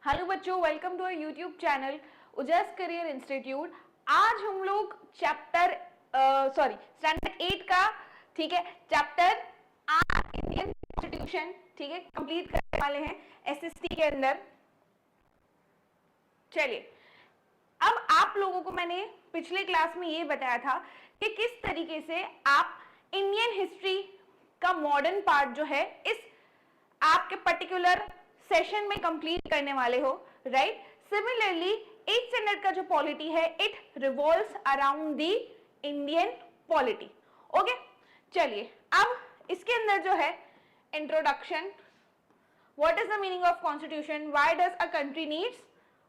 Hello बच्चों, welcome to YouTube channel Ujas career institute. आज हम लोग स्टैंडर्ड 8 का ठीक है चैप्टर इंडियन कॉन्स्टिट्यूशन ठीक है कंप्लीट करने वाले हैं एसएसटी के अंदर। चलिए, अब आप लोगों को मैंने पिछले क्लास में ये बताया था कि किस तरीके से आप इंडियन हिस्ट्री का मॉडर्न पार्ट जो है इस आपके पर्टिकुलर सेशन में कंप्लीट करने वाले हो, राइट। सिमिलरली 8th स्टैंडर्ड का जो पॉलिटी है it revolves around the Indian polity. Okay, चलिए अब इसके अंदर जो है introduction, what is the meaning of constitution, why does a country needs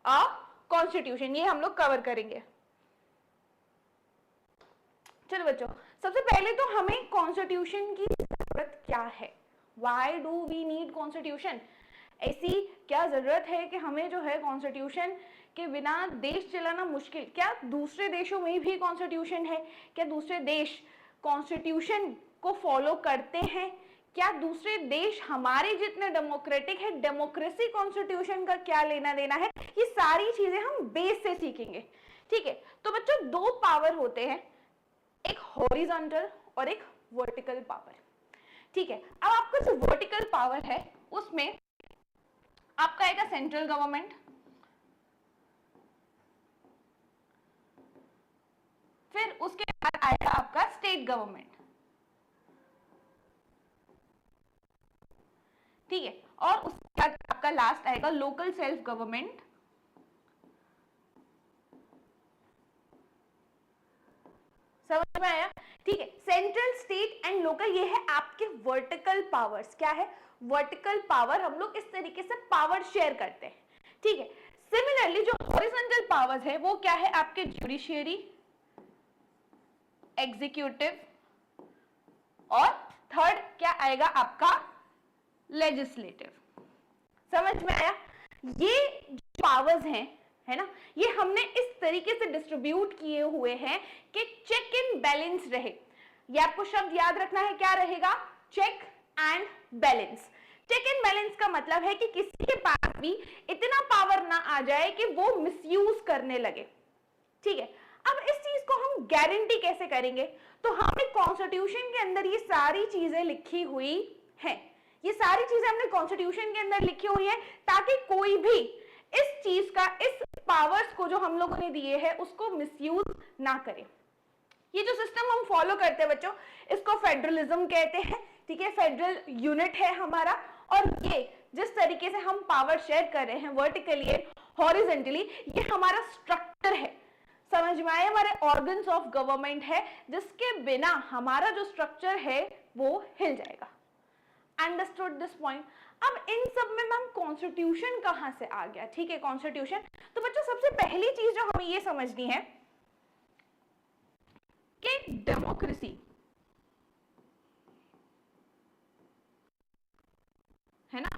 a constitution, ये हम लोग कवर करेंगे। चलो बच्चों, सबसे पहले तो हमें कॉन्स्टिट्यूशन की जरूरत क्या है, why do we need constitution. ऐसी क्या जरूरत है कि हमें जो है कॉन्स्टिट्यूशन के बिना देश चलाना मुश्किल, क्या दूसरे देशों में भी कॉन्स्टिट्यूशन है, क्या दूसरे देश कॉन्स्टिट्यूशन को फॉलो करते हैं, क्या दूसरे देश हमारे जितने डेमोक्रेटिक है, डेमोक्रेसी कॉन्स्टिट्यूशन का क्या लेना देना है, ये सारी चीजें हम बेस से सीखेंगे। ठीक है, तो बच्चों दो पावर होते हैं, एक हॉरिजॉन्टल और एक वर्टिकल पावर। ठीक है, अब आपका जो वर्टिकल पावर है उसमें आपका आएगा सेंट्रल गवर्नमेंट, फिर उसके बाद आएगा आपका स्टेट गवर्नमेंट। ठीक है, और उसके बाद आपका लास्ट आएगा लोकल सेल्फ गवर्नमेंट। समझ में आया? ठीक है, सेंट्रल, स्टेट एंड लोकल ये है आपके वर्टिकल पावर्स। क्या है? Vertical power. हम लोग इस तरीके से पावर शेयर करते हैं। ठीक है, सिमिलरली जो हॉरिजॉन्टल पावर्स है वो क्या है आपके जुडिशियरी, एग्जीक्यूटिव और थर्ड क्या आएगा आपका लेजिस्लेटिव। समझ में आया? ये जो पावर्स हैं है ना, ये हमने इस तरीके से डिस्ट्रीब्यूट किए हुए हैं कि चेक एंड बैलेंस रहे। ये आपको शब्द याद रखना है, क्या रहेगा? Check and balance. Check and balance का मतलब है कि किसी के पास भी इतना पावर ना आ जाए कि वो मिसयूज करने लगे। ठीक है, अब इस चीज को हम गारंटी कैसे करेंगे? तो हमने कॉन्स्टिट्यूशन के अंदर ये सारी चीजें लिखी हुई हैं। ये सारी चीजें हमने कॉन्स्टिट्यूशन के अंदर लिखी हुई है ताकि कोई भी इस चीज का, इस पावर्स को जो हम लोगों ने दिए हैं उसको मिसयूज ना करे। ये जो सिस्टम हम फॉलो करते हैं बच्चों, इसको फेडरलिज्म कहते हैं। ठीक है, फेडरल यूनिट है हमारा, और ये जिस तरीके से हम पावर शेयर कर रहे हैं वर्टिकली एंड हॉरिजॉन्टली, ये हमारा स्ट्रक्चर है। समझ में आए? हमारे ऑर्गन्स ऑफ गवर्नमेंट है जिसके बिना हमारा जो स्ट्रक्चर है वो हिल जाएगा। Understood this point? अब इन सब में मैम कॉन्स्टिट्यूशन कहां से आ गया? ठीक है, कॉन्स्टिट्यूशन। तो बच्चों सबसे पहली चीज जो हमें ये समझनी है कि डेमोक्रेसी है ना,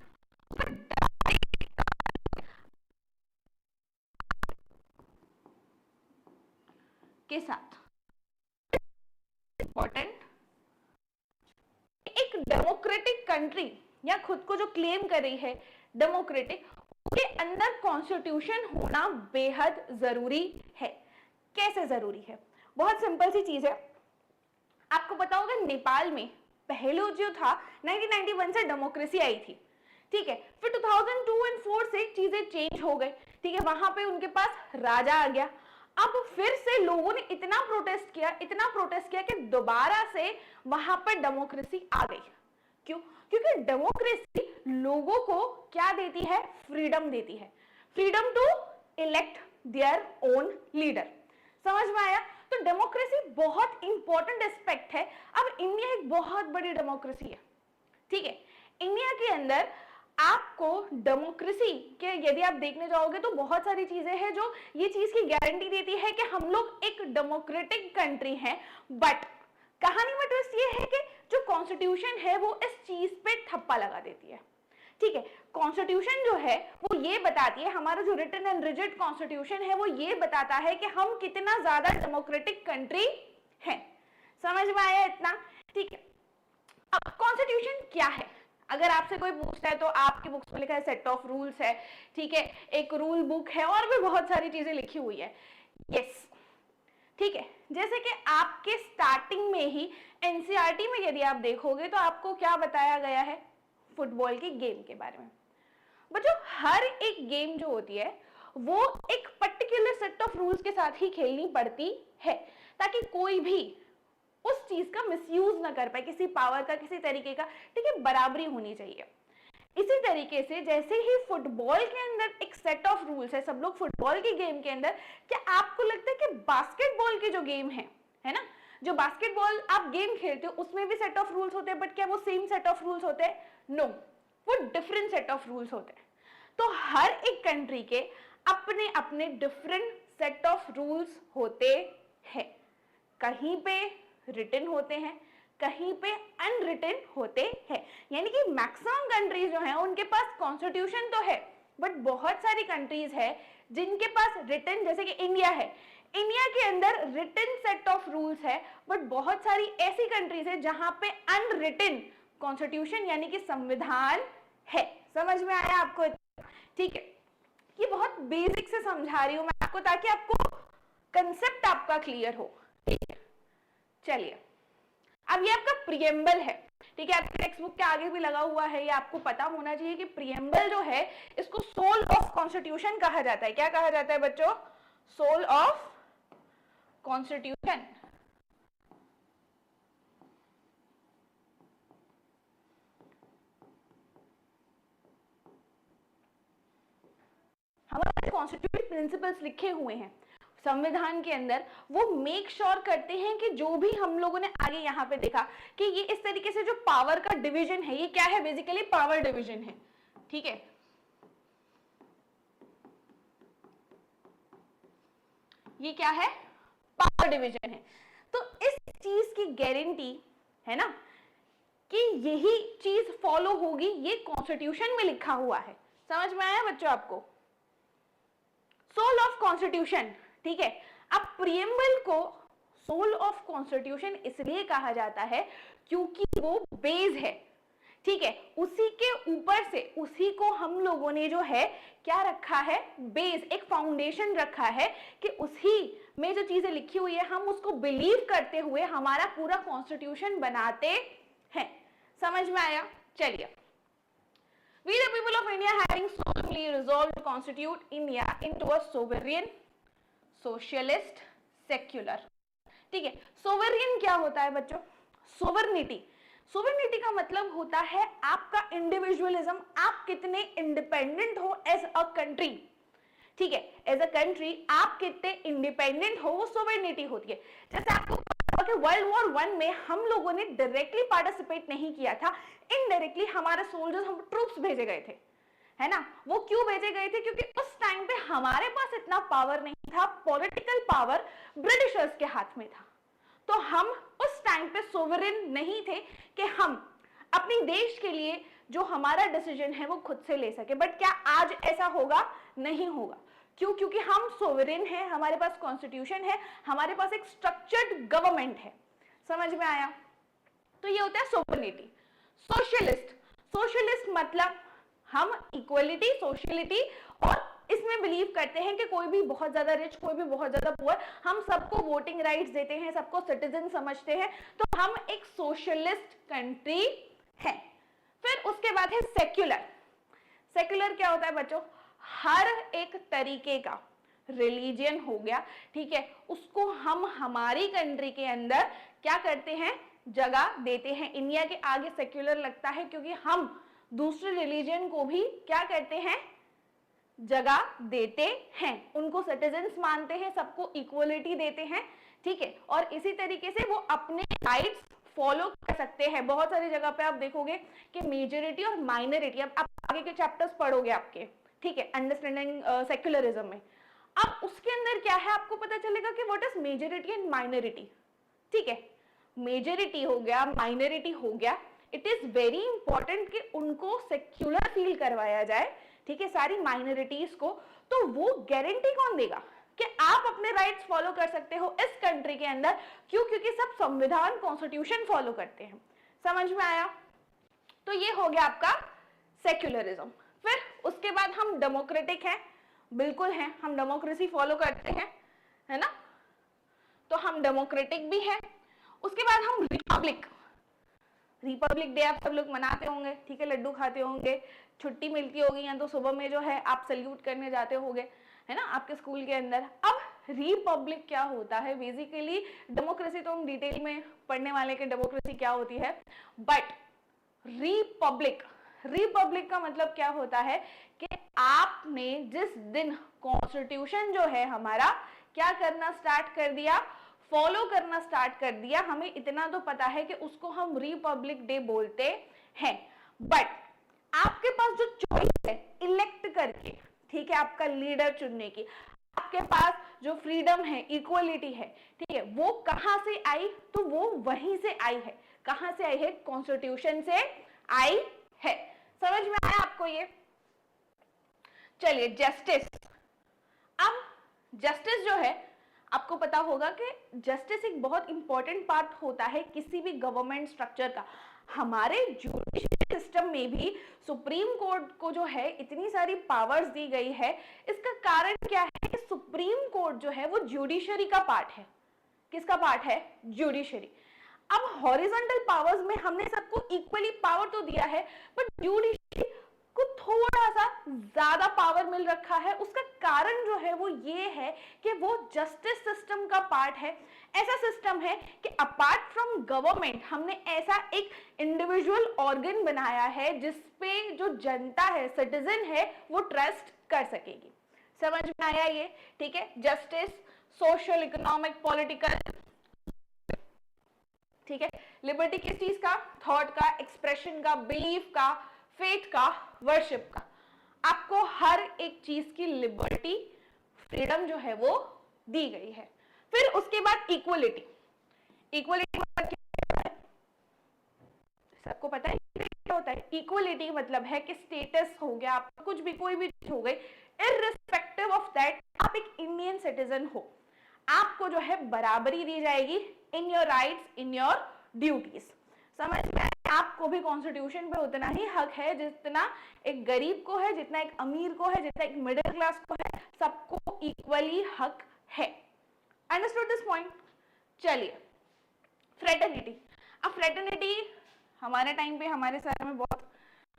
के साथ इंपॉर्टेंट, एक डेमोक्रेटिक कंट्री या खुद को जो क्लेम कर रही है डेमोक्रेटिक, उसके अंदर कॉन्स्टिट्यूशन होना बेहद जरूरी है। कैसे जरूरी है? बहुत सिंपल सी चीज है। आपको पता होगा नेपाल में पहले जो था 1991 से डेमोक्रेसी आई थी। ठीक है, फिर 2002 और 4 से चीजें चेंज हो गई। ठीक है, वहां पे उनके पास राजा आ गया। अब फिर से लोगों ने इतना प्रोटेस्ट किया कि दोबारा से वहां पर डेमोक्रेसी आ गई। क्यों? क्योंकि डेमोक्रेसी लोगों को क्या देती है? फ्रीडम देती है, freedom to elect their own leader. समझ में आया? तो डेमोक्रेसी बहुत इंपॉर्टेंट एस्पेक्ट है। अब इंडिया एक बहुत बड़ी डेमोक्रेसी है। ठीक है, इंडिया के अंदर आपको डेमोक्रेसी के यदि आप देखने जाओगे तो बहुत सारी चीजें हैं जो ये चीज की गारंटी देती है कि हम लोग एक डेमोक्रेटिक कंट्री हैं। बट कहानी में ट्विस्ट ये है कि जो कॉन्स्टिट्यूशन है वो इस चीज पे ठप्पा लगा देती है। ठीक है, कॉन्स्टिट्यूशन जो है वो ये बताती है, हमारा जो रिटन एंड रिजिड कॉन्स्टिट्यूशन है वो ये बताता है कि हम कितना ज्यादा डेमोक्रेटिक कंट्री है। समझ में आया इतना? ठीक है, अब कॉन्स्टिट्यूशन क्या है अगर आपसे कोई पूछता है तो आपकी बुक्स में लिखा है सेट ऑफ रूल्स है, ठीक है, एक रूल बुक है और भी बहुत सारी चीजें लिखी हुई है। यस, ठीक है। जैसे कि आपके स्टार्टिंग में ही एनसीईआरटी में यदि आप देखोगे तो आपको क्या बताया गया है, फुटबॉल की गेम के बारे में। बच्चों हर एक गेम जो होती है वो एक पर्टिकुलर सेट ऑफ रूल्स के साथ ही खेलनी पड़ती है, ताकि कोई भी उस चीज का मिसयूज ना कर पाए, किसी पावर का, किसी तरीके का, ठीक है, बराबरी होनी चाहिए। इसी तरीके से जैसे ही फुटबॉल के अंदर एक सेट ऑफ रूल्स है, सब लोग फुटबॉल की गेम के अंदर, क्या आपको लगता है कि बास्केटबॉल की जो गेम है ना, जो बास्केटबॉल आप गेम खेलते हो उसमें भी सेट ऑफ रूल्स होते हैं, बट क्या वो सेम सेट ऑफ रूल्स होते हैं? नो, वो डिफरेंट सेट ऑफ रूल्स होते हैं। तो हर एक कंट्री के अपने अपने डिफरेंट सेट ऑफ रूल्स होते हैं, कहीं पे रिटन होते हैं, कहीं पे अनरिटन होते हैं। यानी कि मैक्सिमम कंट्रीज जो हैं उनके पास कॉन्स्टिट्यूशन तो है, बट बहुत सारी कंट्रीज है जिनके पास रिटन, जैसे कि इंडिया है, इंडिया के अंदर रिटन सेट ऑफ रूल्स है, बट बहुत सारी ऐसी कंट्रीज है जहां पे अनरिटन कॉन्स्टिट्यूशन यानी कि संविधान है। समझ में आया आपको? ठीक है, ये बहुत बेसिक से समझा रही हूं मैं आपको ताकि आपको कंसेप्ट आपका क्लियर हो। ठीक है, चलिए अब ये आपका प्रियम्बल है, ठीक है, आपके टेक्स्ट बुक के आगे भी लगा हुआ है, ये आपको पता होना चाहिए कि प्रियम्बल जो है इसको सोल ऑफ कॉन्स्टिट्यूशन कहा जाता है। क्या कहा जाता है बच्चों? Soul of constitution. हमारे कॉन्स्टिट्यूटिव प्रिंसिपल्स लिखे हुए हैं संविधान के अंदर, वो मेक श्योर करते हैं कि जो भी हम लोगों ने आगे यहाँ पे देखा कि ये इस तरीके से जो पावर का डिवीजन है, ये क्या है? बेसिकली पावर डिवीजन है। ठीक है, ये क्या है? पावर डिवीजन है। तो इस चीज की गारंटी है ना कि यही चीज फॉलो होगी, ये कॉन्स्टिट्यूशन में लिखा हुआ है। समझ में आया बच्चों आपको? सोल ऑफ कॉन्स्टिट्यूशन, ठीक है। अब प्रियम्बल को सोल ऑफ कॉन्स्टिट्यूशन इसलिए कहा जाता है क्योंकि वो बेस है, ठीक है, उसी के ऊपर से उसी को हम लोगों ने जो है क्या रखा है? बेस, एक फाउंडेशन रखा है कि उसी में जो चीजें लिखी हुई है हम उसको बिलीव करते हुए हमारा पूरा कॉन्स्टिट्यूशन बनाते हैं। समझ में आया? चलिए, We the people of India having solemnly resolved to constitute India into a sovereign, socialist, secular. ठीक है, सोवरियन क्या होता है बच्चों? सोवर्निटी, सोवर्निटी का मतलब होता है आपका इंडिविजुअलिज्म, आप कितने इंडिपेंडेंट हो एज अ कंट्री। ठीक है, एज अ कंट्री आप कितने इंडिपेंडेंट हो, वो सोवर्निटी होती है। जैसे आपको वर्ल्ड वॉर 1 में हम लोगों ने डायरेक्टली पार्टिसिपेट नहीं किया था, इनडायरेक्टली हमारे सोल्जर्स, हम ट्रूप्स भेजे गए थे, है ना। वो क्यों भेजे गए थे? क्योंकि उस टाइम पे हमारे पास इतना पावर नहीं था, पॉलिटिकल पावर ब्रिटिशर्स के हाथ में था। तो हम उस टाइम पे सोवरेन नहीं थे कि हम अपने देश के लिए जो हमारा डिसीजन है वो खुद से ले सके। बट क्या आज ऐसा होगा? नहीं होगा। क्यों? क्योंकि हम सोवरेन हैं, हमारे पास कॉन्स्टिट्यूशन है, हमारे पास एक स्ट्रक्चर्ड गवर्नमेंट है। समझ में आया? तो ये होता है सोवरेनिटी। सोशलिस्ट, सोशलिस्ट मतलब हम इक्वलिटी, सोशलिटी और इसमें बिलीव करते हैं कि कोई भी बहुत ज्यादा रिच, कोई भी बहुत ज्यादा पुअर, हम सबको वोटिंग राइट्स देते हैं, सबको सिटीजन समझते हैं, तो हम एक सोशलिस्ट कंट्री है। फिर उसके बाद है सेक्युलर। सेक्युलर क्या होता है बच्चों? हर एक तरीके का रिलीजियन हो गया, ठीक है, उसको हम हमारी कंट्री के अंदर क्या करते हैं? जगह देते हैं। इंडिया के आगे सेक्युलर लगता है क्योंकि हम दूसरे रिलीजन को भी क्या करते हैं? जगह देते हैं, उनको सिटीजन्स मानते हैं, सबको इक्वलिटी देते हैं, ठीक है, और इसी तरीके से वो अपने राइट्स फॉलो कर सकते हैं। बहुत सारी जगह पे आप देखोगे कि मेजॉरिटी और माइनॉरिटी, अब आप आगे के चैप्टर्स पढ़ोगे आपके, ठीक है, अंडरस्टैंडिंग सेक्युलरिज्म में, अब उसके अंदर क्या है आपको पता चलेगा कि what is majority and minority. ठीक है, मेजॉरिटी हो गया, माइनॉरिटी हो गया, इट इज वेरी इंपॉर्टेंट कि उनको सेक्युलर फील करवाया जाए, ठीक है, सारी माइनॉरिटीज को। तो वो गारंटी कौन देगा कि आप अपने राइट्स फॉलो कर सकते हो इस कंट्री के अंदर? क्यों? क्योंकि सब संविधान, कॉन्स्टिट्यूशन फॉलो करते हैं। समझ में आया? तो ये हो गया आपका सेक्युलरिज्म। फिर उसके बाद हम डेमोक्रेटिक हैं, बिल्कुल हैं, हम डेमोक्रेसी फॉलो करते हैं, है ना, तो हम डेमोक्रेटिक भी हैं। उसके बाद हम रिपब्लिक, रिपब्लिक डे आप सब लोग मनाते होंगे, ठीक है, लड्डू खाते होंगे, छुट्टी मिलती होगी, या तो सुबह में जो है आप सल्यूट करने जाते होंगे, है ना, आपके स्कूल के अंदर। अब रिपब्लिक क्या होता है, बेसिकली डेमोक्रेसी तो हम डिटेल में पढ़ने वाले कि डेमोक्रेसी क्या होती है, बट रिपब्लिक, रिपब्लिक का मतलब क्या होता है कि आपने जिस दिन कॉन्स्टिट्यूशन जो है हमारा क्या करना स्टार्ट कर दिया, फॉलो करना स्टार्ट कर दिया, हमें इतना तो पता है कि उसको हम रिपब्लिक डे बोलते हैं। बट आपके पास जो चॉइस है इलेक्ट करके, ठीक है, आपका लीडर चुनने की, आपके पास जो फ्रीडम है, इक्वलिटी है, ठीक है, वो कहां से आई, तो वो वहीं से आई है। कहां से आई है, कॉन्स्टिट्यूशन से आई है। समझ में आया आपको ये? चलिए जस्टिस। अब जस्टिस जो है, आपको पता होगा कि जस्टिस एक बहुत इंपॉर्टेंट पार्ट होता है किसी भी गवर्नमेंट स्ट्रक्चर का। हमारे जुडिशियल सिस्टम में भी सुप्रीम कोर्ट को जो है इतनी सारी पावर्स दी गई है, इसका कारण क्या है कि सुप्रीम कोर्ट जो है वो जुडिशरी का पार्ट है। किसका पार्ट है? जुडिशरी। अब हॉरिजॉन्टल पावर्स में हमने सबको इक्वली पावर तो दिया है, बट जुडिशरी को थोड़ा सा ज्यादा पावर मिल रखा है। उसका कारण जो है वो ये है कि वो जस्टिस सिस्टम का पार्ट है। ऐसा सिस्टम है कि अपार्ट फ्रॉम गवर्नमेंट हमने ऐसा एक इंडिविजुअल ऑर्गन बनाया है जिसपे जो जनता है, सिटीजन है, वो ट्रस्ट कर सकेगी। समझ में आया ये? ठीक है, जस्टिस, सोशल, इकोनॉमिक, पॉलिटिकल, ठीक है, लिबर्टी किस चीज का? थॉट का, एक्सप्रेशन का, बिलीफ का, फेथ का, वर्शिप का। आपको हर एक चीज की लिबर्टी, फ्रीडम जो है वो दी गई है। फिर उसके बाद इक्वलिटी। इक्वलिटी मतलब क्या है? सबको पता है क्या होता है? इक्वलिटी मतलब है कि स्टेटस हो गया, आपका कुछ भी, कोई भी चीज हो गई, इररिस्पेक्टिव ऑफ दैट आप एक इंडियन सिटीजन हो, आपको जो है बराबरी दी जाएगी in your rights, in your duties. समझ में? आपको भी कॉन्स्टिट्यूशन पे उतना ही हक है जितना एक गरीब को है, जितना एक अमीर को है, जितना एक मिडिल क्लास को है, सबको इक्वली हक है। Understood this point? चलिए, फ्रेटर्निटी। अब फ्रेटर्निटी हमारे टाइम पे हमारे सर में बहुत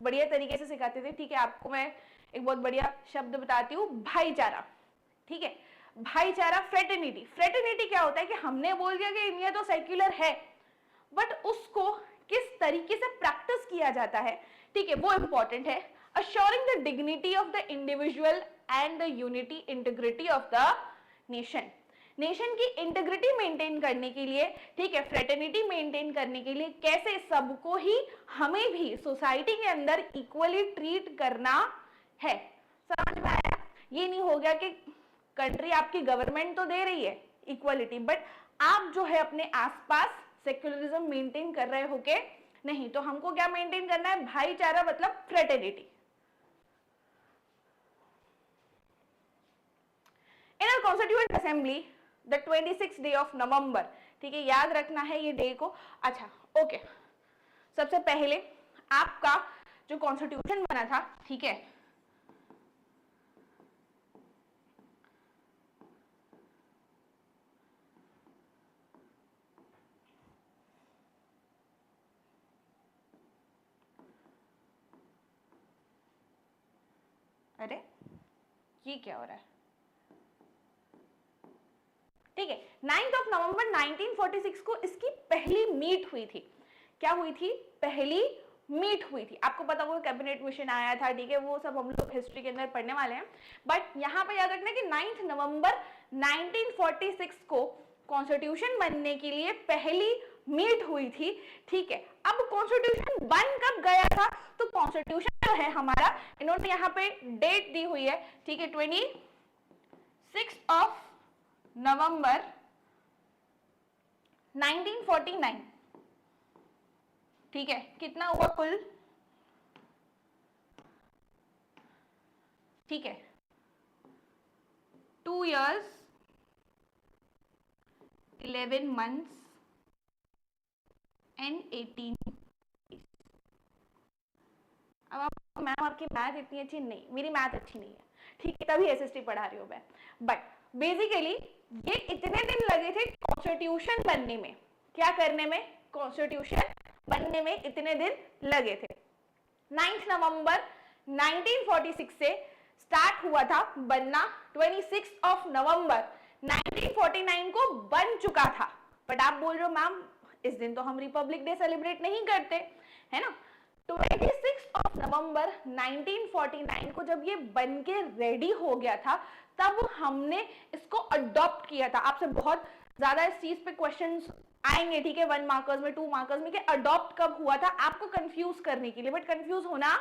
बढ़िया तरीके से सिखाते थे, ठीक है। आपको मैं एक बहुत बढ़िया शब्द बताती हूँ, भाईचारा, ठीक है, भाईचारा, फ्रेटर्निटी। फ्रेटर्निटी क्या होता है कि हमने बोल दिया कि इंडिया तो सेक्युलर है, बट उसको किस तरीके से प्रैक्टिस किया जाता है, ठीक है, वो इंपॉर्टेंट है। assuring the dignity of the individual and the unity integrity of the nation। Nation की इंटीग्रिटी मेंटेन करने के लिए, ठीक है, फ्रेटर्निटी मेंटेन करने के लिए कैसे सबको ही, हमें भी सोसाइटी के अंदर इक्वली ट्रीट करना है। समझ में आया? ये नहीं हो गया कि कंट्री आपकी गवर्नमेंट तो दे रही है इक्वलिटी, बट आप जो है अपने आसपास सेक्युलरिज्म मेंटेन कर रहे हो के नहीं। तो हमको क्या मेंटेन करना है? भाईचारा, मतलब fraternity. In our constituent assembly the 26 day of November, ठीक है, याद रखना है ये डे को। अच्छा, ओके, सबसे पहले आपका जो कॉन्स्टिट्यूशन बना था, ठीक है, अरे ये क्या हो रहा है? ठीक है, 9 नवंबर 1946 को इसकी पहली मीट हुई थी। क्या हुई थी? पहली मीट हुई थी। आपको पता होगा कैबिनेट मिशन आया था, ठीक है, वो सब हम लोग हिस्ट्री के अंदर पढ़ने वाले हैं, बट यहां पे याद रखना कि 9 नवंबर 1946 को कॉन्स्टिट्यूशन बनने के लिए पहली मीट हुई थी, ठीक है। अब कॉन्स्टिट्यूशन बन कब गया था? तो कॉन्स्टिट्यूशन जो है हमारा, इन्होंने यहाँ पे डेट दी हुई है, ठीक है, 26 नवंबर 1949, ठीक है। कितना हुआ कुल? ठीक है, 2 years 11 months and 18 अब आप मैम आपकी मैथ इतनी अच्छी नहीं, मेरी मैथ अच्छी नहीं है, ठीक है, तभी एसएसटी पढ़ा रही हूँ मैं, बट बेसिकली ये इतने दिन लगे थे कॉन्स्टिट्यूशन बनने में, क्या करने में, कॉन्स्टिट्यूशन बनने में इतने दिन लगे थे। 9 नवंबर 1946 से स्टार्ट हुआ था बनना, 26 नवंबर 1949 को बन चुका था। बट आप बोल रहे हो मैम इस दिन तो हम रिपब्लिक डे सेलिब्रेट नहीं करते, है ना। 26 नवंबर 1949 को जब ये बन के रेडी हो गया था, तब हमने इसको अडॉप्ट किया था। आपसे बहुत ज्यादा इस चीज पे क्वेश्चंस आएंगे, ठीक है, 1 मार्कर्स में, 2 मार्कर्स में, कि अडॉप्ट कब हुआ था, आपको कंफ्यूज करने के लिए, बट कंफ्यूज होना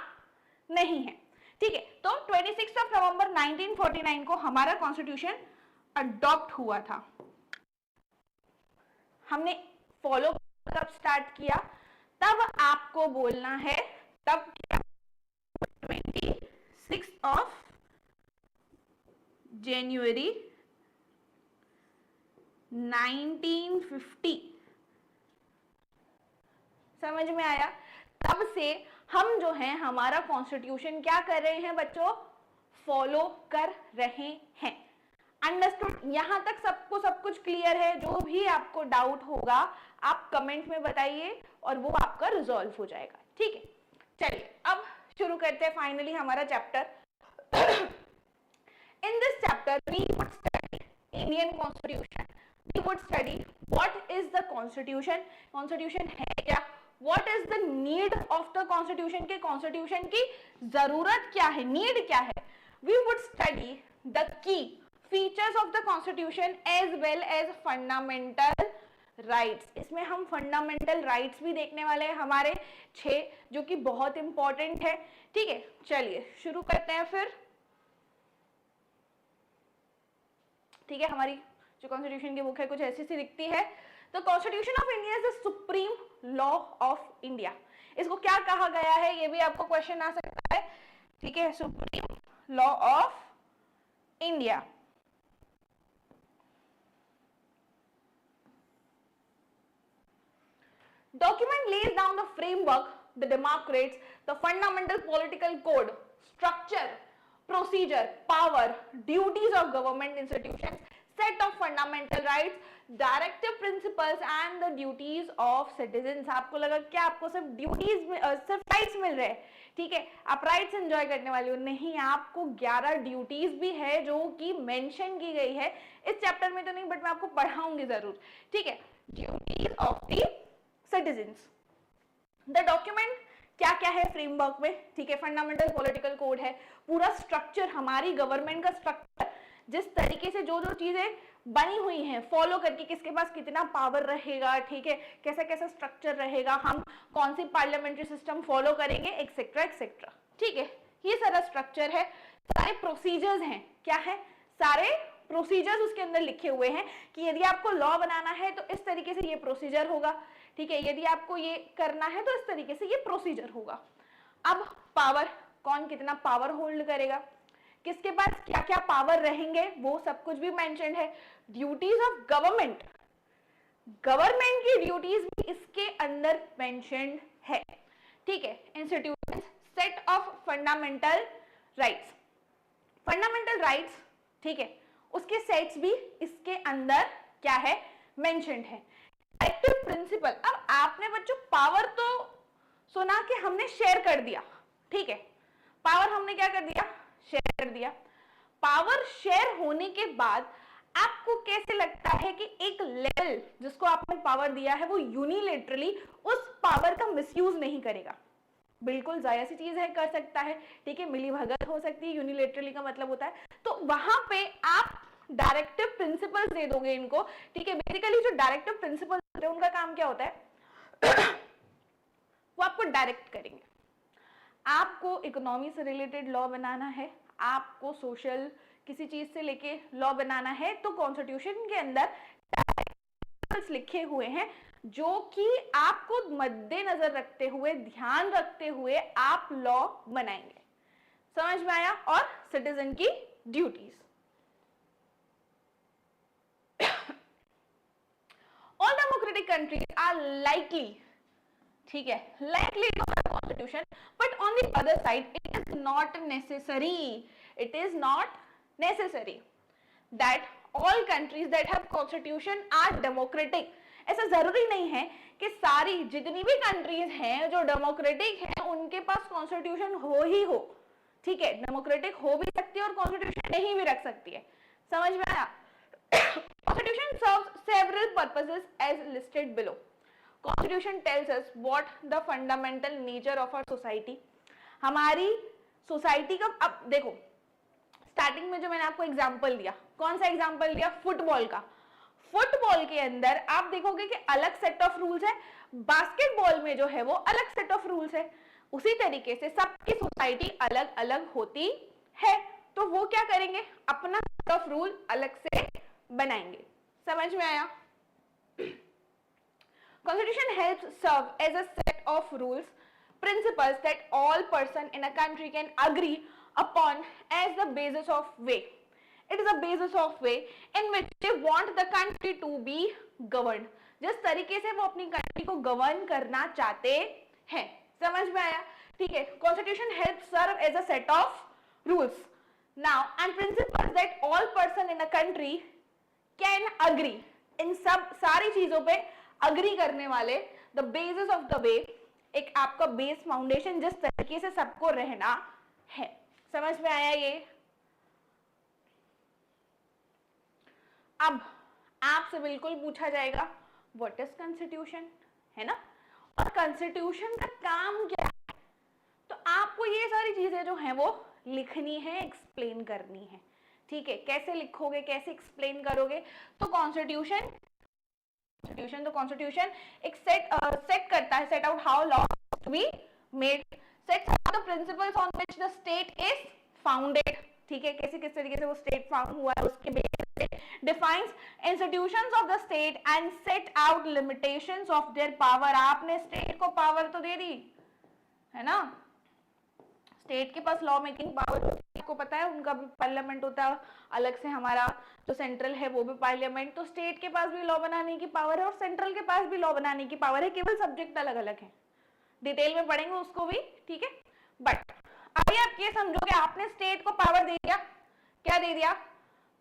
नहीं है, ठीक है। तो 26 नवंबर 1949 को हमारा कॉन्स्टिट्यूशन अडॉप्ट हुआ था। हमने फॉलो कब स्टार्ट किया, तब आपको बोलना है, तब क्या, 26 जनवरी 1950। समझ में आया। तब से हम जो है हमारा कॉन्स्टिट्यूशन क्या कर रहे हैं बच्चों, फॉलो कर रहे हैं। अंडरस्टूड, यहां तक सबको सब कुछ क्लियर है। जो भी आपको डाउट होगा आप कमेंट में बताइए और वो आपका रिजॉल्व हो जाएगा, ठीक है। चलिए अब शुरू करते हैं फाइनली हमारा chapter. In this chapter we would study Indian constitution, we would study what is the constitution, constitution है क्या, what is the need of the constitution, के कॉन्स्टिट्यूशन की जरूरत क्या है, नीड क्या है। We would study the key features of the constitution as well as fundamental rights. इसमें हम फंडामेंटल राइट्स भी देखने वाले हैं हमारे 6, जो कि बहुत इंपॉर्टेंट है, ठीक है। चलिए शुरू करते हैं फिर, ठीक है। हमारी जो कॉन्स्टिट्यूशन की बुक है कुछ ऐसी सी दिखती है। तो constitution of India is the supreme law of India. इसको क्या कहा गया है, ये भी आपको क्वेश्चन आ सकता है, ठीक है। Supreme law of India, document lays down the framework that demarcates the fundamental political code, structure, procedure, power, duties of government institutions, set of fundamental rights, directive principles and the duties of citizens। आपको लगा क्या आपको सिर्फ duties सिर्फ rights मिल रहे हैं, ठीक है, आप राइट्स एंजॉय करने वाले हो, नहीं, आपको 11 ड्यूटीज भी है जो कि मेंशन की गई है। इस चैप्टर में तो नहीं, बट मैं आपको पढ़ाऊंगी जरूर, ठीक है। Duties of the citizens, the document क्या क्या है फ्रेमवर्क में, ठीक है। फंडामेंटल पॉलिटिकल कोड है, पूरा स्ट्रक्चर, हमारी गवर्नमेंट का स्ट्रक्चर, जिस तरीके से जो जो चीजें बनी हुई हैं, फॉलो करके किसके पास कितना पावर रहेगा, ठीक है, कैसा कैसा स्ट्रक्चर रहेगा, हम कौन सी पार्लियामेंट्री सिस्टम फॉलो करेंगे, एक्सेट्रा एक्सेट्रा, ठीक है। ये सारा स्ट्रक्चर है, सारे प्रोसीजर्स हैं, क्या है, सारे प्रोसीजर्स उसके अंदर लिखे हुए हैं कि यदि आपको लॉ बनाना है तो इस तरीके से ये प्रोसीजर होगा, ठीक है, यदि आपको ये करना है तो इस तरीके से ये प्रोसीजर होगा। अब पावर, कौन कितना पावर होल्ड करेगा, किसके पास क्या क्या पावर रहेंगे, वो सब कुछ भी मेंशन है। ड्यूटीज ऑफ गवर्नमेंट, गवर्नमेंट की ड्यूटीज भी इसके अंदर मेंशन्ड है, ठीक है। Institutions, set of fundamental rights, fundamental rights, ठीक है, उसके सेट्स भी इसके अंदर क्या है, मेंशन्ड है। डायरेक्टिव प्रिंसिपल, अब आपने बच्चों पावर तो सुना कि हमने शेयर कर दिया, ठीक है, पावर हमने क्या कर दिया, शेयर कर दिया। पावर शेयर होने के बाद आपको कैसे लगता है कि एक लेवल जिसको आपने पावर दिया है वो यूनिलेटरली उस पावर का मिसयूज नहीं करेगा, बिल्कुल जायज सी चीज है, कर सकता है, ठीक है, मिली भगत हो सकती है, यूनिलेटरली का मतलब होता है। तो वहां पे आप डायरेक्टिव प्रिंसिपल्स दे दोगे इनको, ठीक है। बेसिकली जो डायरेक्टिव प्रिंसिपल्स होते हैं उनका काम क्या होता है, वो आपको डायरेक्ट करेंगे। आपको इकोनॉमी से रिलेटेड लॉ बनाना है, आपको सोशल किसी चीज से लेके लॉ बनाना है, तो कॉन्स्टिट्यूशन के अंदर डायरेक्टिव्स लिखे हुए हैं जो कि आपको मद्देनजर रखते हुए, ध्यान रखते हुए आप लॉ बनाएंगे। समझ में आया। और सिटीजन की duties, all democratic countries are likely ठीक है, likely to have constitution, but on the other side it is not necessary that all countries that have constitution are democratic. ऐसा जरूरी नहीं है कि सारी जितनी भी कंट्रीज हैं जो डेमोक्रेटिक हैं उनके पास कॉन्स्टिट्यूशन हो ही हो, ठीक है, डेमोक्रेटिक हो भी सकती है और कॉन्स्टिट्यूशन नहीं भी रख सकती है। समझ में आया? Constitution serves several purposes as listed below. Constitution tells us what the fundamental nature of our society. हमारी सोसाइटी का, अब देखो स्टार्टिंग में जो मैंने आपको एग्जांपल दिया, कौन सा एग्जांपल दिया? फुटबॉल का। फुटबॉल के अंदर आप देखोगे कि अलग सेट ऑफ रूल्स है, बास्केटबॉल में जो है वो अलग सेट ऑफ रूल्स है। उसी तरीके से सबकी सोसाइटी अलग अलग होती है, तो वो क्या करेंगे? अपना सेट ऑफ रूल अलग से बनाएंगे। समझ में आया? Constitution helps serve as a set of rules, principles that all person in a country can agree upon as the basis of way. It is a basis of way in which they want the country to be governed. जिस तरीके से वो अपनी country को govern करना चाहते हैं। समझ में आया? ठीक है, Constitution helps serve as a set of rules now and principles that all person in a country can agree. इन सब सारी चीजों पे अग्री करने वाले, the basis of the way, एक आपका बेस फाउंडेशन जिस तरीके से सबको रहना है। समझ में आया ये? अब आपसे बिल्कुल पूछा जाएगा व्हाट इज कॉन्स्टिट्यूशन, है ना, और कॉन्स्टिट्यूशन का काम क्या है? तो आपको ये सारी चीजें जो है वो लिखनी है, एक्सप्लेन करनी है। ठीक है, कैसे लिखोगे, कैसे एक्सप्लेन करोगे? तो कॉन्स्टिट्यूशन एक सेट करता है, set out how law to be made, sets out the principles on which the state is founded. ठीक है, कैसे किस तरीके से वो स्टेट फाउंड हुआ है उसके बेसिस पे, defines institutions of the state and set out limitations of their power. आपने स्टेट को पावर तो दे दी है ना, स्टेट के पास लॉ मेकिंग पावर होती है, आपको पता है, उनका भी पार्लियामेंट होता है अलग से, हमारा जो सेंट्रल है वो भी पार्लियामेंट। तो स्टेट के पास भी लॉ बनाने की पावर है और सेंट्रल के पास भी लॉ बनाने की पावर है, केवल सब्जेक्ट अलग अलग है, डिटेल में पढ़ेंगे उसको भी। ठीक है, बट अभी आप ये समझो कि आपने स्टेट को पावर दे दिया, क्या दे दिया?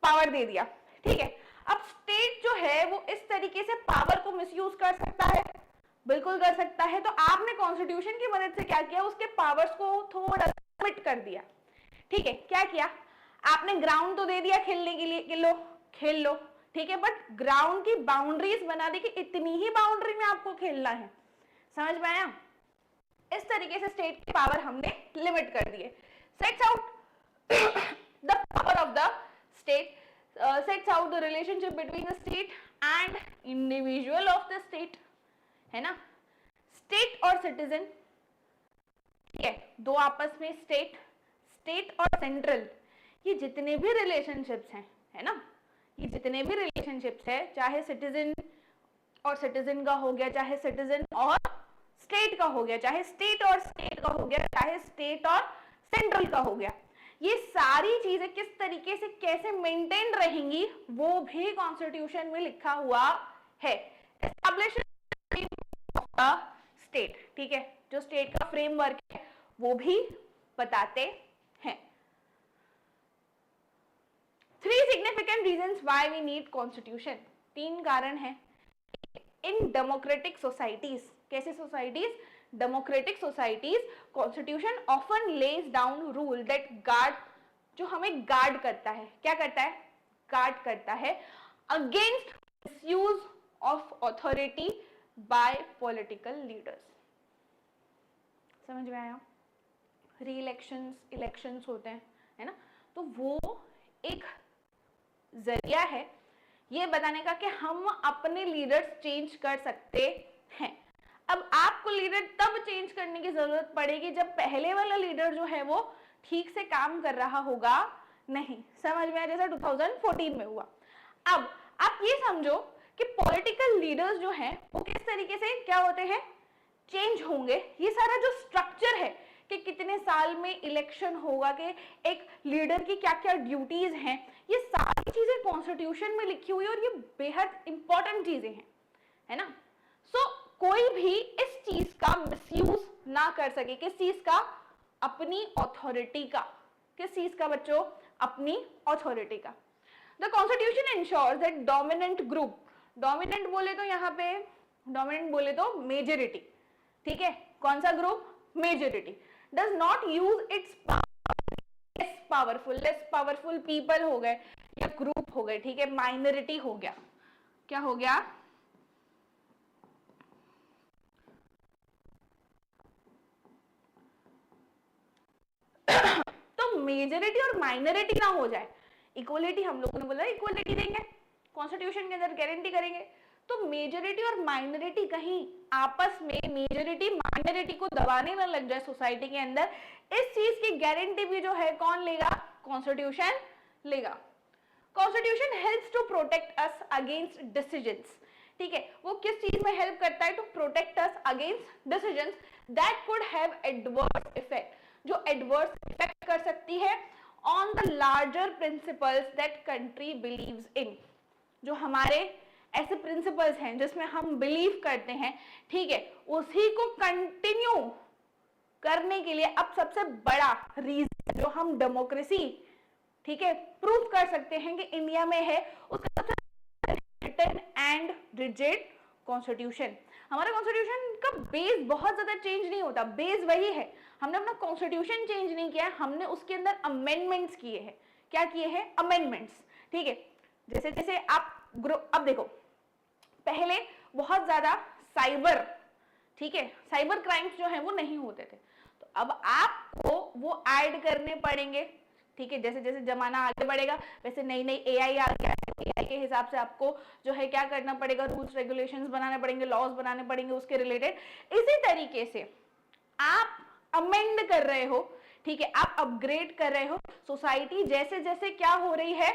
पावर दे दिया। ठीक है, अब स्टेट जो है वो इस तरीके से पावर को मिसयूज कर सकता है, बिल्कुल कर सकता है। तो आपने कॉन्स्टिट्यूशन की मदद से क्या किया? उसके पावर्स को थोड़ा लिमिट कर दिया। ठीक है, क्या किया? आपने ग्राउंड तो दे दिया खेलने के लिए, खेल लो, ठीक है, बट ग्राउंड की बाउंड्रीज बना दी कि इतनी ही बाउंड्री में आपको खेलना है। समझ में आया? इस तरीके से स्टेट की पावर हमने लिमिट कर दिए। Sets out the power of the state, sets out the relationship between the state and individual of the state, है ना। स्टेट और सिटीजन, ठीक है, दो आपस में स्टेट और सेंट्रल, ये जितने भी रिलेशनशिप्स हैं, है ना, ये जितने भी रिलेशनशिप्स है, चाहे सिटीजन और सिटीजन का हो गया, चाहे सिटीजन और स्टेट का हो गया, चाहे स्टेट और स्टेट का हो गया, चाहे स्टेट और सेंट्रल का हो गया, ये सारी चीजें किस तरीके से कैसे मेंटेन रहेंगी वो भी कॉन्स्टिट्यूशन में लिखा हुआ है। एस्टैब्लिश स्टेट, ठीक है, जो स्टेट का फ्रेमवर्क है वो भी बताते हैं। 3 significant reasons why we need constitution, 3 कारण हैं। इन डेमोक्रेटिक सोसाइटीज, कैसे societies? Democratic societies, constitution often lays down rule that guard, जो हमें गार्ड करता है, क्या करता है? गार्ड करता है against misuse of authority bye political leaders. समझ में आया? इलेक्शंस होते हैं, है ना, तो वो एक जरिया है ये बताने का कि हम अपने लीडर्स चेंज कर सकते हैं। अब आपको लीडर तब चेंज करने की जरूरत पड़ेगी जब पहले वाला लीडर जो है वो ठीक से काम कर रहा होगा नहीं। समझ में आया? जैसा 2014 में हुआ। अब आप ये समझो कि पॉलिटिकल लीडर्स जो हैं वो किस तरीके से क्या होते हैं? चेंज होंगे। ये सारा जो स्ट्रक्चर है कि कितने साल में इलेक्शन होगा, कि एक लीडर की क्या क्या ड्यूटीज हैं, ये सारी चीजें कॉन्स्टिट्यूशन में लिखी हुई है और ये बेहद इंपॉर्टेंट चीजें हैं, है ना। सो कोई भी इस चीज का मिसयूज ना कर सके। किस चीज का? अपनी अथॉरिटी का। किस चीज का बच्चों? अपनी अथॉरिटी का। The constitution ensures that dominant group, dominant बोले तो यहाँ पे डोमिनेंट बोले तो मेजोरिटी, ठीक है, कौन सा group? Majority, does not use it's powerful, less powerful people हो गए या ग्रुप हो गए, ठीक है, माइनॉरिटी हो गया, क्या हो गया? तो मेजोरिटी और माइनॉरिटी ना हो जाए, इक्वलिटी हम लोगों ने बोला इक्वलिटी देंगे, कॉन्स्टिट्यूशन के अंदर गारंटी करेंगे, तो मेजोरिटी और माइनॉरिटी कहीं आपस में मेजोरिटी माइनॉरिटी को दबाने ना लग जाए सोसाइटी के अंदर, इस चीज की गारंटी भी जो है कौन लेगा? कॉन्स्टिट्यूशन लेगा। Constitution helps to protect us against decisions, ठीक है, वो किस चीज में हेल्प करता है? To protect us against decisions that could have adverse effect, जो एडवर्स इफेक्ट कर सकती है on the larger principles that country believes in, जो हमारे ऐसे प्रिंसिपल्स हैं जिसमें हम बिलीव करते हैं, ठीक है, उसी को कंटिन्यू करने के लिए अब सबसे बड़ा रीजन जो हम डेमोक्रेसी, ठीक है, प्रूव कर सकते हैं कि इंडिया में है, उसका रिटन एंड रिजिड कॉन्स्टिट्यूशन। हमारा कॉन्स्टिट्यूशन का बेस बहुत ज्यादा चेंज नहीं होता, बेस वही है, हमने अपना कॉन्स्टिट्यूशन चेंज नहीं किया, हमने उसके अंदर अमेंडमेंट्स किए हैं। क्या किए हैं? अमेंडमेंट्स, ठीक है। जैसे जैसे आप अब देखो, पहले बहुत ज्यादा साइबर, ठीक है, साइबर क्राइम्स जो है वो नहीं होते थे, तो अब आपको वो ऐड करने पड़ेंगे, ठीक है, जैसे जैसे जमाना आगे बढ़ेगा वैसे नई नई एआई आ गया है, एआई के हिसाब से आपको जो है क्या करना पड़ेगा? रूल्स रेगुलेशंस बनाने पड़ेंगे, लॉज बनाने पड़ेंगे उसके रिलेटेड। इसी तरीके से आप अमेंड कर रहे हो, ठीक है, आप अपग्रेड कर रहे हो, सोसाइटी जैसे जैसे क्या हो रही है?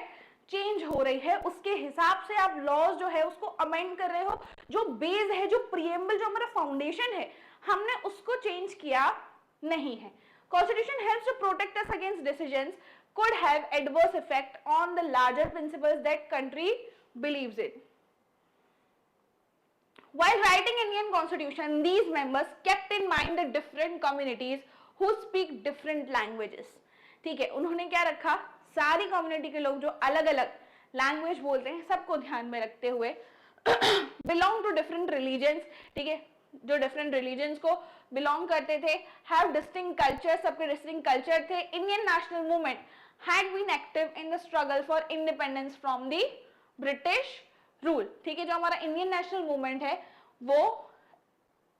चेंज हो रही है, उसके हिसाब से आप लॉज जो है उसको अमेंड कर रहे हो। जो बेस है, जो प्रिएम्बल, जो हमारा फाउंडेशन है, हमने उसको चेंज किया नहीं है। Constitution helps to protect us against decisions could have adverse effect on the larger principles that country believes in. While writing Indian Constitution, these members kept in mind the different communities who speak different languages. ठीक है, उन्होंने क्या रखा? सारी community के लोग जो अलग अलग लैंग्वेज बोलते हैं सबको ध्यान में रखते हुए बिलोंग टू डिफरेंट रिलीजन्स, ठीक है, जो डिफरेंट रिलीजन्स को बिलोंग करते थे, हैव डिस्टिंक्ट कल्चर, सबके डिस्टिंक्ट कल्चर थे। Indian national movement had been active in the struggle for independence from the British rule, ठीक है, जो हमारा इंडियन नेशनल मूवमेंट है वो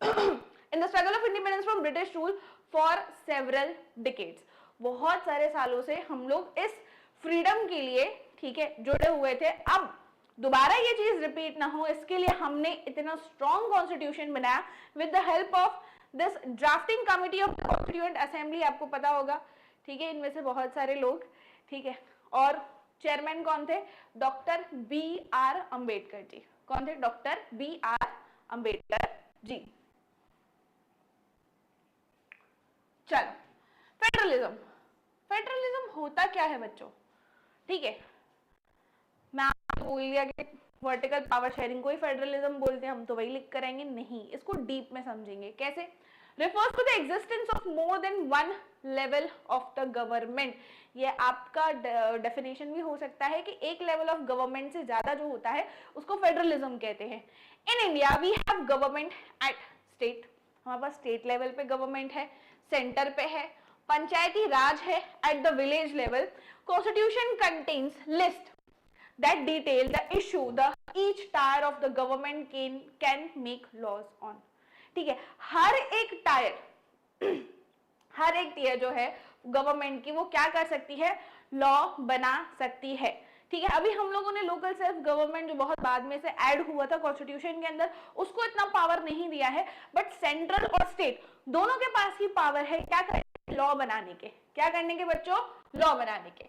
in the struggle of independence from British rule for several decades, बहुत सारे सालों से हम लोग इस फ्रीडम के लिए, ठीक है, जुड़े हुए थे। अब दोबारा ये चीज रिपीट ना हो, इसके लिए हमने इतना स्ट्रॉन्ग कॉन्स्टिट्यूशन बनाया with the help of this drafting committee of the constituent assembly, आपको पता होगा, ठीक है, इनमें से बहुत सारे लोग, ठीक है, और चेयरमैन कौन थे? Doctor B are Ambedkar ji. कौन थे? Doctor B are Ambedkar ji. चलो, फेडरलिज्म, फेडरलिज्म होता क्या है बच्चों? ठीक है, मैं आपको बोल दिया कि वर्टिकल पावर शेयरिंग को ही फेडरलिज्म बोलते हैं, हम तो वही लिख कर आएंगे, नहीं, इसको डीप में समझेंगे। कैसे? refers to the existence of more than one level of the government, ये आपका डेफिनेशन भी हो सकता है कि एक लेवल ऑफ गवर्नमेंट से ज्यादा जो होता है उसको फेडरलिज्म कहते हैं। In India we have government at state, हमारे पास स्टेट लेवल पे गवर्नमेंट है, सेंटर पे है, पंचायती राज है at the village level. Constitution contains list that detail the issue the each tier of the government can make laws on, ठीक है, हर एक टीयर जो है गवर्नमेंट की वो क्या कर सकती है? लॉ बना सकती है, ठीक है। अभी हम लोगों ने लोकल सेल्फ गवर्नमेंट जो बहुत बाद में से ऐड हुआ था कॉन्स्टिट्यूशन के अंदर, उसको इतना पावर नहीं दिया है, बट सेंट्रल और स्टेट दोनों के पास ही पावर है क्या करने? लॉ बनाने के। क्या करने के बच्चों? लॉ बनाने के।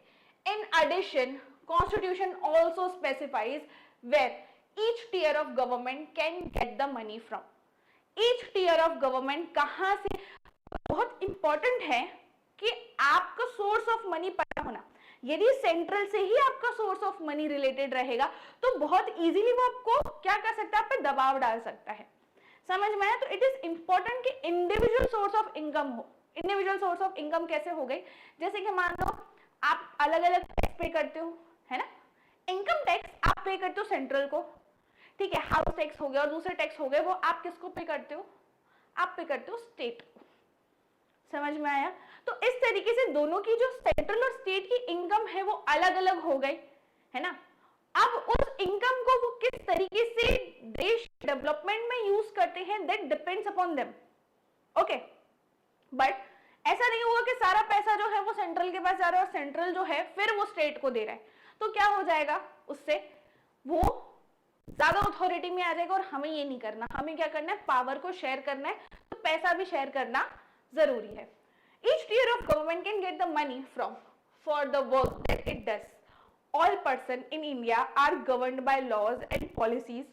In addition Constitution also specifies where each tier of government can get the money from. Each tier of government कहाँ से, बहुत important है कि आपका source of money पता होना। यदि सेंट्रल से ही आपका source of money related रहेगा तो बहुत easily वो आपको क्या कर सकता है? आप पे दबाव डाल सकता है। समझ में आया? तो इट इज इंपॉर्टेंट कि इंडिविजुअल सोर्स ऑफ इनकम हो। इंडिविजुअल सोर्स ऑफ इनकम कैसे हो गई? जैसे कि मान लो आप अलग अलग टैक्स पे करते हो, है ना? इनकम टैक्स आप पे करते हो सेंट्रल को, ठीक है, हाउस टैक्स हो गया और दूसरे टैक्स हो गए, वो आप किसको पे करते हो? आप पे करते हो स्टेट को। समझ में आया? तो इस तरीके से दोनों की जो सेंट्रल और स्टेट की इनकम है वो अलग अलग हो गई, है ना? अब उस इनकम को वो किस तरीके से देश डेवलपमेंट में यूज करते हैं, that depends upon them. Okay, but ऐसा नहीं होगा कि सारा पैसा जो है वो सेंट्रल के पास जा रहा है और सेंट्रल जो है फिर वो स्टेट को दे रहा है। तो क्या हो जाएगा उससे? वो ज्यादा अथॉरिटी में आ जाएगा और हमें ये नहीं करना। हमें क्या करना है? पावर को शेयर करना है, तो पैसा भी शेयर करना जरूरी है। Each tier of government can get the money from for the work that it does. All persons in India are governed by laws and policies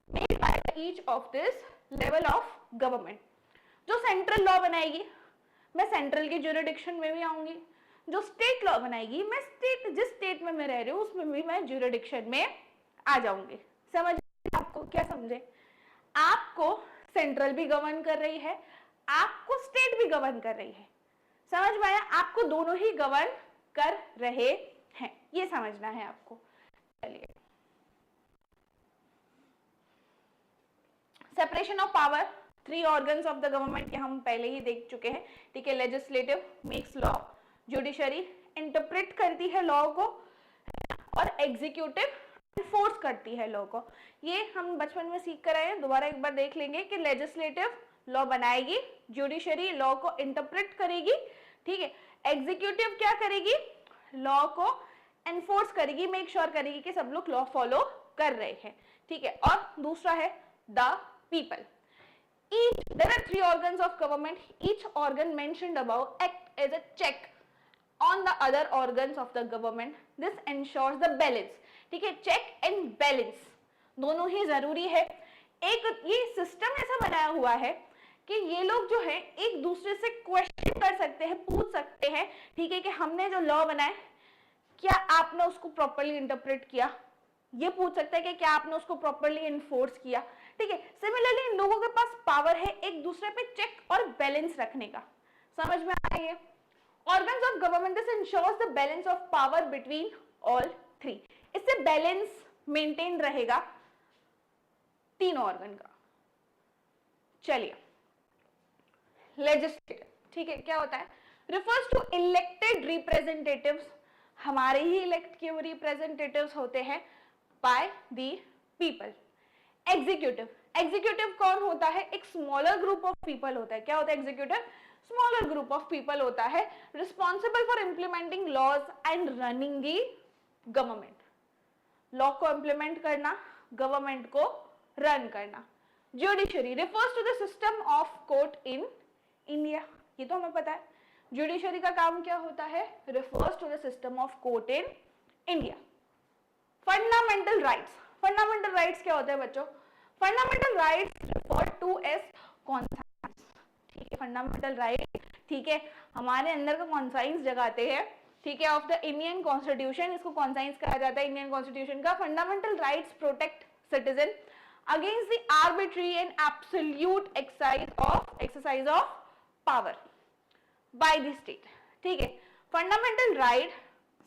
made by each of this level of government. जो central law बनाएगी मैं central के jurisdiction में भी आऊंगी, जो state law बनाएगी मैं स्टेट, जिस स्टेट में मैं रह रही हूँ उसमें भी मैं ज्यूरिडिक्शन में आ जाऊंगी। समझ आपको? क्या समझे? आपको सेंट्रल भी गवर्न कर रही है, आपको स्टेट भी गवर्न कर रही है। समझ में आया? आपको दोनों ही गवर्न कर रहे हैं, ये समझना है आपको। चलिए, separation of power, 3 organs of the government के हम पहले ही देख चुके हैं, ठीक है। Legislative makes law, judiciary interpret करती है लॉ को और एग्जीक्यूटिव एनफोर्स करती है लॉ को। ये हम बचपन में सीख कर आए हैं, दोबारा एक बार देख लेंगे कि लेजिस्लेटिव लॉ बनाएगी, जुडिशरी लॉ को इंटरप्रेट करेगी, ठीक है, एग्जीक्यूटिव क्या करेगी? लॉ को एनफोर्स करेगी, मेक श्योर करेगी कि सब लोग लॉ फॉलो कर रहे हैं, ठीक है। और दूसरा है the people. There are 3 organs of government. Each organ mentioned above act as a check on the other organs of the government. This ensures the balance. ठीक है, check and balance दोनों ही जरूरी है। एक ये सिस्टम ऐसा बनाया हुआ है कि ये लोग जो है एक दूसरे से क्वेश्चन कर सकते हैं, पूछ सकते हैं, ठीक है, कि हमने जो लॉ बनाया क्या आपने उसको प्रॉपर्ली इंटरप्रेट किया? ये पूछ सकता है कि क्या आपने उसको प्रॉपर्ली एनफोर्स किया, ठीक है। सिमिलरली इन लोगों के पास पावर है एक दूसरे पे चेक और बैलेंस रखने का। समझ में आ रही है? Organs of government this ensures the balance of power between all 3। इससे बैलेंस मेंटेन रहेगा 3 ऑर्गन का। चलिए, लेजिस्लेटिव, ठीक है, क्या होता है? रिफर्स टू इलेक्टेड रिप्रेजेंटेटिव्स, हमारे ही इलेक्ट किए हुए रिप्रेजेंटेटिव्स होते हैं by the people. Executive, executive कौन होता है? एक स्मॉलर ग्रुप ऑफ पीपल होता है। क्या होता है executive? Smaller group of people होता है, responsible for implementing laws and running the government. Law को इंप्लीमेंट करना, गवर्नमेंट को रन करना। Judiciary refers to the system of court in India, ये तो हमें पता है। जुडिशरी का काम क्या होता है? Refers to the system of court in India. Fundamental rights, fundamental rights क्या होते हैं बच्चों? Fundamental rights refer to as conscience, ठीक है, फंडामेंटल राइट, ठीक है, हमारे अंदर का कॉन्साइंस जगाते हैं, ठीक है, ऑफ द इंडियन कॉन्स्टिट्यूशन, इसको कॉन्साइंस कहा जाता है इंडियन कॉन्स्टिट्यूशन का। Fundamental rights protect citizen against the arbitrary and absolute exercise of power by the state, ठीक है। फंडामेंटल राइट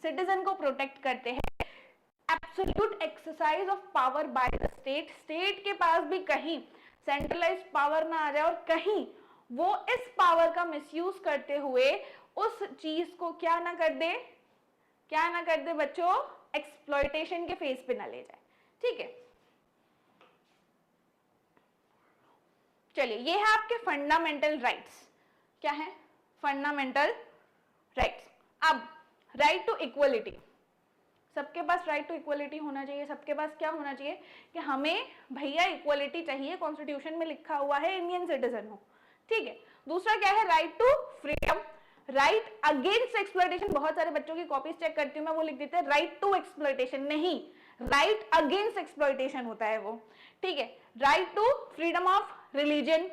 सिटीजन को प्रोटेक्ट करते हैं, absolute exercise of power by the state, state के पास भी कहीं सेंट्रलाइज्ड पावर ना आ जाए और कहीं वो इस पावर का मिसयूज करते हुए उस चीज को क्या ना कर दे, क्या ना कर दे बच्चों, एक्सप्लॉयटेशन के फेज पे ना ले जाए, ठीक है। चलिए, ये है आपके फंडामेंटल राइट्स। क्या है? Fundamental rights. अब राइट टू इक्वलिटी, सबके पास राइट टू इक्वलिटी होना चाहिए। सबके पास क्या होना चाहिए कि हमें भैया इक्वलिटी चाहिए, कॉन्स्टिट्यूशन में लिखा हुआ है इंडियन सिटीजन हो, ठीक है। दूसरा क्या है? Right to freedom, right against exploitation. बहुत सारे बच्चों की कॉपीज चेक करती हूँ मैं, वो लिख देते हैं राइट टू एक्सप्लॉयटेशन, नहीं, राइट अगेंस्ट एक्सप्लॉयटेशन होता है वो, ठीक है। Right to freedom of religion,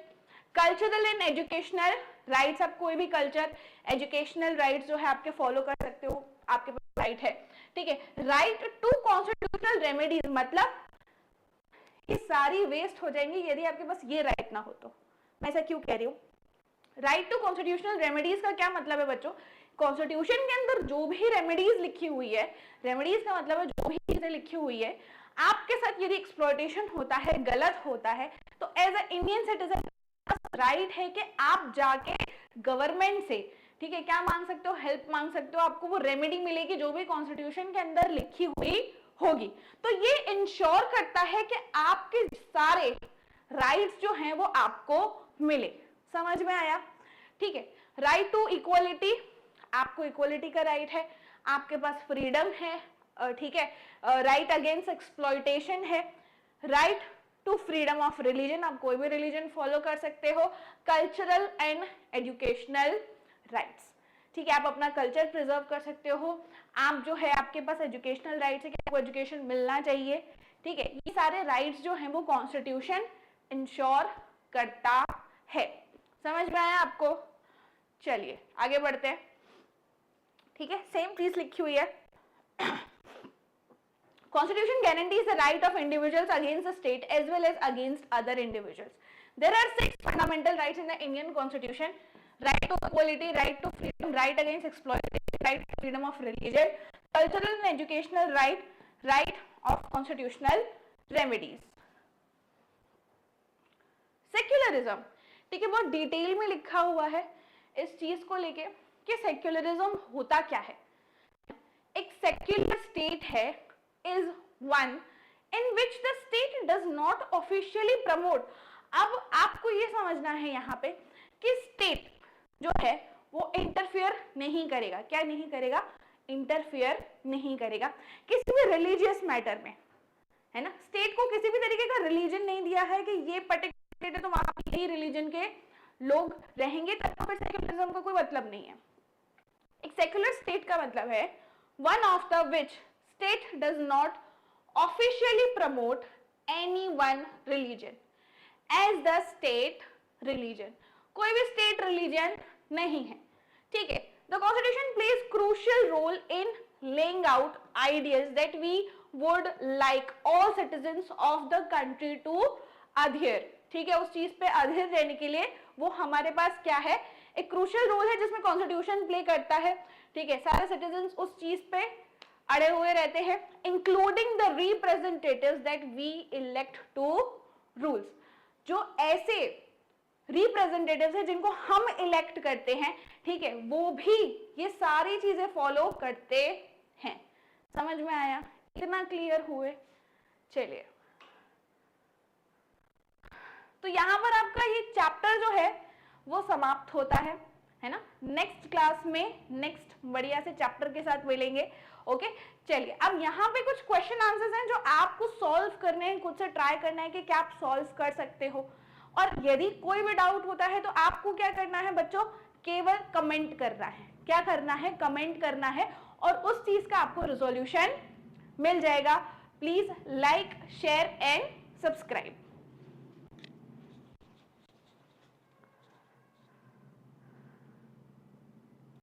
cultural and educational rights, आप कोई भी कल्चर एजुकेशनल राइट्स जो है आपके फॉलो कर सकते हो, आपके पास राइट है, ठीक है। राइट टू कॉन्स्टिट्यूशनल रेमेडीज, मतलब ये सारी वेस्ट हो जाएंगी यदि आपके पास ये राइट ना हो तो। मैं ऐसा क्यों कह रही हूँ? राइट टू कॉन्स्टिट्यूशनल रेमेडीज का क्या मतलब है बच्चों? कॉन्स्टिट्यूशन के अंदर जो भी रेमेडीज लिखी हुई है, रेमेडीज का मतलब है जो भी चीजें लिखी हुई है, आपके साथ यदि एक्सप्लॉयटेशन होता है, गलत होता है, तो as a Indian citizen right है कि आप जाके गवर्नमेंट से, ठीक है, क्या मांग सकते हो? हेल्प मांग सकते हो, आपको वो रेमेडी मिलेगी जो भी कॉन्स्टिट्यूशन के अंदर लिखी हुई होगी। तो ये इंश्योर करता है कि आपके सारे राइट्स जो हैं वो आपको मिले। समझ में आया? ठीक है। राइट टू इक्वालिटी, आपको इक्वालिटी का राइट है, आपके पास फ्रीडम है, ठीक है, राइट अगेंस्ट एक्सप्लॉयटेशन है, right to freedom of religion, आप कोई भी रिलीजन फॉलो कर सकते हो, कल्चरल एंड एजुकेशनल राइट्स, ठीक है, आप अपना कल्चर प्रिजर्व कर सकते हो, आप जो है आपके पास एजुकेशनल राइट्स है कि आपको एजुकेशन मिलना चाहिए, ठीक है, ये सारे राइट्स जो हैं वो कॉन्स्टिट्यूशन इंश्योर करता है। समझ में आया आपको? चलिए आगे बढ़ते हैं, ठीक है, सेम चीज लिखी हुई है। Constitution guarantees the right of individuals against the state as well as against other individuals. There are 6 fundamental rights in the Indian Constitution: right to equality, right to freedom, right against exploitation, right to freedom of religion, cultural and educational right, right of constitutional remedies. Secularism, ठीक है, बहुत detail में लिखा हुआ है इस चीज को लेके कि सेक्युलरिज्म होता क्या है। एक सेक्युलर स्टेट है is one in which the state does not officially promote. अब आपको ये समझना है यहाँ पे कि स्टेट जो है वो इंटरफियर नहीं करेगा। क्या नहीं करेगा? इंटरफियर नहीं करेगा किसी भी रिलीजियस मैटर में, है ना। स्टेट को किसी भी तरीके का रिलीजन नहीं दिया है कि ये पर्टिकुलर स्टेट है तो वहां पे यही रिलीजन के लोग रहेंगे, तब तो फिर सेक्युलरिज्म का कोई मतलब नहीं है। एक सेक्युलर स्टेट का मतलब है one of the which state does not officially promote any one religion as the state religion. कोई भी state religion नहीं है, ठीक है। The Constitution plays crucial role in laying out ideals that we would like all citizens of the country to adhere. ठीक है, उस चीज पे adhere रहने के लिए वो हमारे पास क्या है? एक crucial role है जिसमें Constitution play करता है, ठीक है। सारे citizens उस चीज पे अड़े हुए रहते हैं, including the representatives that we elect to rules. जो ऐसे रिप्रेजेंटेटिव्स हैं जिनको हम इलेक्ट करते हैं, ठीक है, वो भी ये सारी चीजें फॉलो करते हैं। समझ में आया? इतना क्लियर हुए? चलिए, तो यहां पर आपका ये चैप्टर जो है वो समाप्त होता है ना। नेक्स्ट क्लास में नेक्स्ट बढ़िया से चैप्टर के साथ मिलेंगे। ओके, चलिए अब यहाँ पे कुछ क्वेश्चन आंसर्स हैं जो आपको सॉल्व करने हैं, खुद से ट्राई करना है कि क्या आप सॉल्व कर सकते हो। और यदि कोई भी डाउट होता है तो आपको क्या करना है बच्चों? केवल कमेंट करना है। क्या करना है? कमेंट करना है और उस चीज का आपको रिजोल्यूशन मिल जाएगा। Please like, share and subscribe.